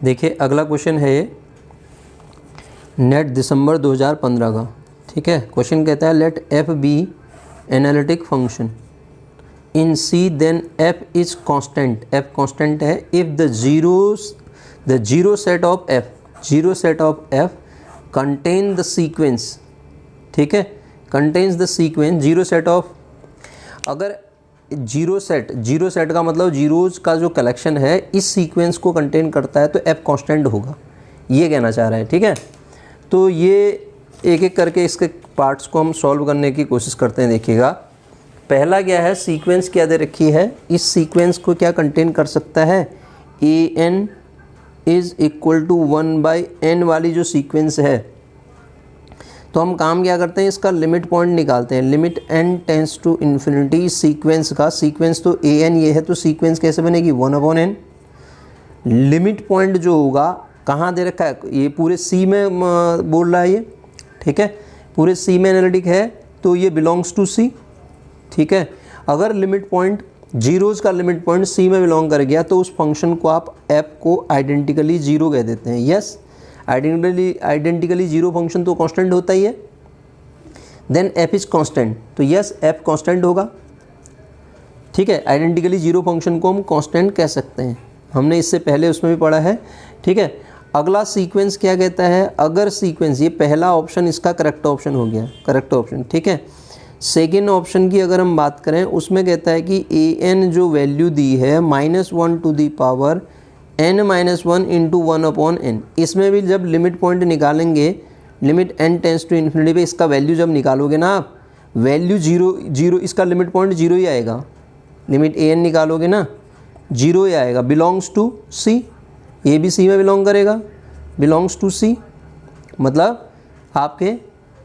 देखिए अगला क्वेश्चन है ये नेट दिसंबर 2015 का, ठीक है। क्वेश्चन कहता है let f be analytic function in C then f is constant, f constant है if the zero set of f contain the sequence, ठीक है, contains the sequence zero set of, अगर जीरो सेट का मतलब zeros का जो collection है इस सीक्वेंस को कंटेन करता है तो एफ कांस्टेंट होगा, ये कहना चाह रहा है, ठीक है। तो ये एक एक करके इसके पार्ट्स को हम सॉल्व करने की कोशिश करते हैं। देखिएगा पहला क्या है, सीक्वेंस क्या दे रखी है, इस सीक्वेंस को क्या कंटेन कर सकता है, a n is equal to 1/n वाली जो सीक्वेंस है। तो हम काम क्या करते हैं, इसका लिमिट पॉइंट निकालते हैं, limit n tends to infinity sequence का, सीक्वेंस तो ए एन ये है तो सीक्वेंस कैसे बनेगी 1/n। लिमिट पॉइंट जो होगा कहाँ दे रखा है, ये पूरे सी में बोल रहा है ये, ठीक है, पूरे सी में एनालिटिक है तो ये बिलोंग्स टू सी, ठीक है। अगर लिमिट पॉइंट जीरोज़ का लिमिट पॉइंट सी में बिलोंग कर गया तो उस फंक्शन को आप एफ को आइडेंटिकली जीरो कह देते हैं। यस, आइडेंटिकली जीरो फंक्शन तो कांस्टेंट होता ही है, देन एफ इज कांस्टेंट, तो यस एफ कांस्टेंट होगा, ठीक है। आइडेंटिकली जीरो फंक्शन को हम कांस्टेंट कह सकते हैं, हमने इससे पहले उसमें भी पढ़ा है, ठीक है। अगला सीक्वेंस क्या कहता है, अगर सीक्वेंस, ये पहला ऑप्शन इसका करेक्ट ऑप्शन हो गया, करेक्ट ऑप्शन, ठीक है। सेकेंड ऑप्शन की अगर हम बात करें उसमें कहता है कि ए एन जो वैल्यू दी है -1 to the power n-1 into 1/n, इसमें भी जब लिमिट पॉइंट निकालेंगे, limit n tends to infinity पे इसका वैल्यू जब निकालोगे ना आप, वैल्यू जीरो इसका लिमिट पॉइंट जीरो ही आएगा, लिमिट an निकालोगे ना जीरो ही आएगा। बिलोंग्स टू सी, ये भी सी में बिलोंग करेगा, बिलोंग्स टू सी मतलब आपके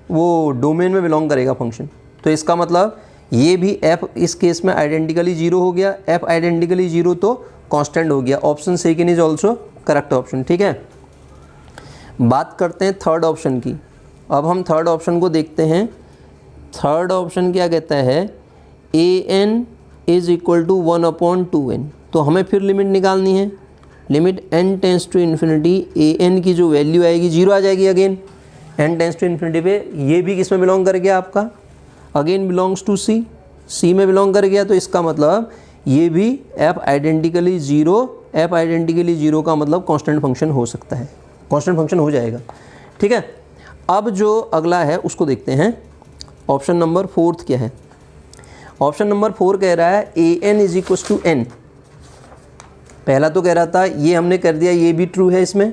वो डोमेन में बिलोंग करेगा फंक्शन, तो इसका मतलब ये भी f इस केस में आइडेंटिकली जीरो हो गया, f आइडेंटिकली जीरो तो कांस्टेंट हो गया। Option second is also correct option, ठीक है। बात करते हैं थर्ड ऑप्शन की, अब हम थर्ड ऑप्शन को देखते हैं। थर्ड ऑप्शन क्या कहता है, a n is equal to 1/2n, तो हमें फिर लिमिट निकालनी है, limit n tends to infinity, a n की जो वैल्यू आएगी जीरो आ जाएगी, again n tends to infinity पे, ये भी किस में बिलोंग कर गया आपका, again belongs to C, C में बिलोंग कर गया, तो इसका मतलब ये भी f आइडेंटिकली जीरो का मतलब कांस्टेंट फंक्शन हो सकता है, कांस्टेंट फंक्शन हो जाएगा, ठीक है। अब जो अगला है उसको देखते हैं, ऑप्शन नंबर 4 क्या है। ऑप्शन नंबर 4 कह रहा है a n is equal to n, पहला तो कह रहा था ये हमने कर दिया, ये भी ट्रू है इसमें,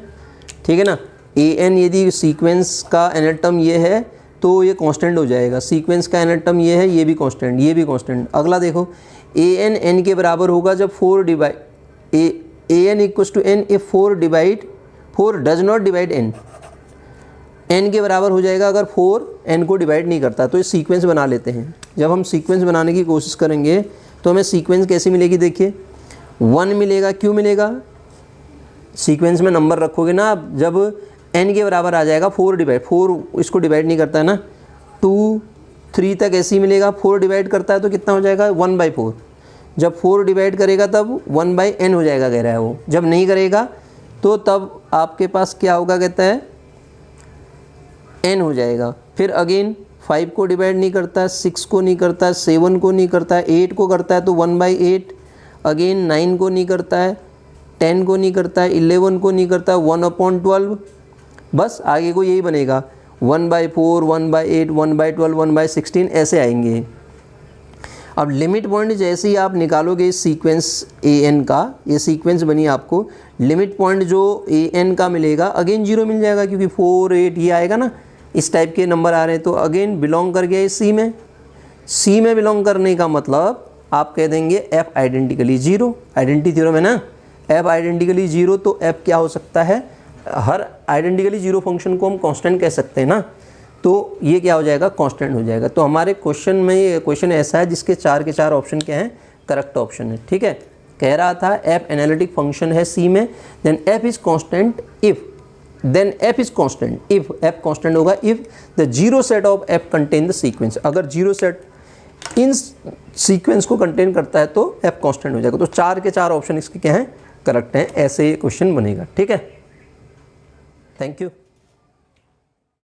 ठीक है ना। ए एन यदि सीक्वेंस का एनाटम ये है तो ये कांस्टेंट हो जाएगा, सीक्वेंस का एनाटम ये है, ये भी कांस्टेंट, ये भी कांस्टेंट। अगला देखो ए एन एन के बराबर होगा जब 4 divide a n equal to n if 4 does not divide n, n के बराबर हो जाएगा अगर 4 एन को डिवाइड नहीं करता, तो ये सीक्वेंस बना लेते हैं। जब हम सीक्वेंस बनाने की कोशिश करेंगे तो हमें सीक्वेंस कैसी मिलेगी, देखिए 1 मिलेगा, क्यों मिलेगा, सीक्वेंस में नंबर रखोगे ना आप, जब n के बराबर आ जाएगा 4 इसको डिवाइड नहीं करता है ना, 2 3 तक ऐसे ही मिलेगा, 4 डिवाइड करता है तो कितना हो जाएगा 1/4, जब 4 डिवाइड करेगा तब 1/n हो जाएगा, कह रहा है वो, जब नहीं करेगा तो तब आपके पास क्या होगा, कहता है n हो जाएगा। फिर अगेन 5 को डिवाइड नहीं करता है, 6 को नहीं करता है, 7 को नहीं करता है, 8 को करता है तो 1/8, अगेन 9 को नहीं करता है, 10 को नहीं करता है, 11 को नहीं करता है, 1/12, बस आगे को यही बनेगा 1/4, 1/8, 1/12, 1/16 ऐसे आएंगे। अब लिमिट पॉइंट जैसे ही आप निकालोगे इस सीक्वेंस ए एन का, ये सीक्वेंस बनी आपको, लिमिट पॉइंट जो ए एन का मिलेगा अगेन जीरो मिल जाएगा, क्योंकि 4 8 ये आएगा ना, इस टाइप के नंबर आ रहे हैं, तो अगेन बिलोंग कर गया इस सी में। सी में बिलोंग करने का मतलब आप कह देंगे F identically zero, identity theorem है ना, एफ आइडेंटिकली जीरो, तो एफ क्या हो सकता है, हर आइडेंटिकली जीरो फंक्शन को हम कांस्टेंट कह सकते हैं ना, तो ये क्या हो जाएगा, कांस्टेंट हो जाएगा। तो हमारे क्वेश्चन में ये क्वेश्चन ऐसा है जिसके 4 के 4 ऑप्शन क्या हैं, करेक्ट ऑप्शन है, ठीक है। कह रहा था एफ एनालिटिक फंक्शन है सी में, then f is constant if, then f is constant if, f constant होगा if the zero set of f contain the sequence, अगर जीरो सेट इन सीक्वेंस को कंटेन करता है तो एफ कांस्टेंट हो जाएगा। तो 4 के 4 ऑप्शन इसके क्या हैं, करेक्ट हैं, ऐसे ये क्वेश्चन बनेगा। ठीक है, थैंक यू।